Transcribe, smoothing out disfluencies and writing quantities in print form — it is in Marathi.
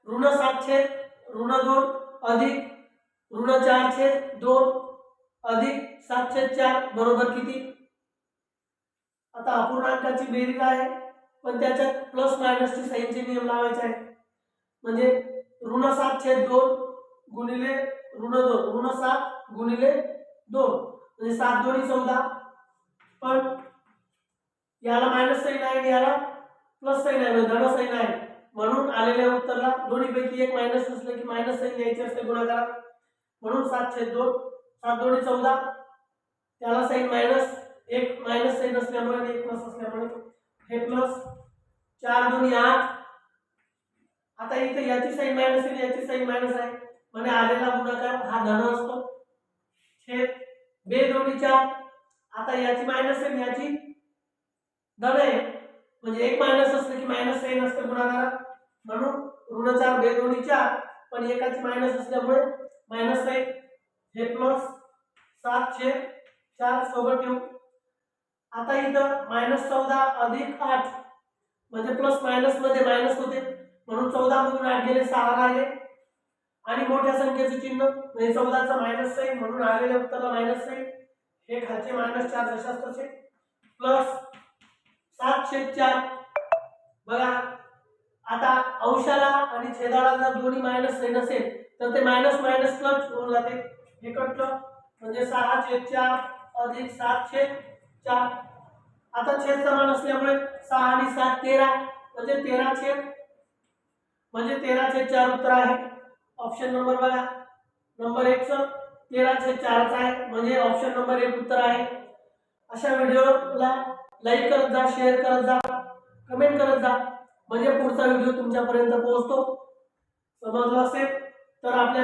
ऋण 7 छेद ऋण 2 अधिक ऋण 4 छेद 2 अधिक 7 छेद 4 बरोबर किती? आता अपूर्णांकाची बेरीज आहे पण त्याच्यात प्लस मायनसची साइनचे नियम लावायचे आहे. म्हणजे ऋण 7 छेद 2 गुणिले ऋण 2 ऋण 7 गुणिले 2 म्हणजे 7 दोन्ही 14. पण याला मायनस साइन आहे आणि याला प्लस साइन आहे म्हणजे धन साइन आहे म्हणून आलेल्या उत्तराला दोन्हीपैकी एक मायनस असले की मायनस साइन द्यायचे असते गुणाकारात. म्हणून 7 छेद 2 7 दोन्ही 14 त्याला साइन मायनस एक मायनस साइन असल्यामुळे आणि एक प्लस असल्यामुळे हे प्लस 4 दोन्ही 8. आता इथे याची साइन मायनस आणि याची साइन मायनस आहे म्हणजे आलेला गुणाकार हा धन असतो. छेद 2 दोन्ही 4 आता याची मायनस आणि याची धन आहे म्हणजे एक मायनस असले की मायनस साइन असते गुणाकारात. म्हणून ऋण 4 2 दोन्ही 4 पण एकाची मायनस असल्यामुळे मायनस साइन हे प्लस 7 छेद 4 सोबत ठेवू. आता इथं -14 अधिक 8 म्हणजे प्लस मायनस मध्ये मायनस होते म्हणून 14 मधून 8 गेले 6 राहिले आणि मोठ्या संख्येचे चिन्ह म्हणजे 14 चा मायनस साइन म्हणून आलेल्या उत्तराला मायनस साइन हे खालचे -4 जशास तसे प्लस 7 छेद 4. बघा आता अंशाला आणि छेदाला जर दोन्ही मायनस साइन असेल तर ते मायनस मायनस प्लस होऊन जाते. हे कटलं म्हणजे 6 छेद 4 अधिक 7 छेद 4. आता छेद समान असल्यामुळे 6 आणि 7 13 म्हणजे 13 छेद म्हणजे 13 छेद 4 उत्तर आहे. ऑप्शन नंबर बघा नंबर 1 चं 13 छेद 4 चा आहे म्हणजे ऑप्शन नंबर 1 उत्तर आहे. अशा व्हिडिओला लाईक करत जा, शेअर करत जा, कमेंट करत जा म्हणजे पुढचा व्हिडिओ तुमच्यापर्यंत पोहोचतो. समजलं असेल तर आपल्या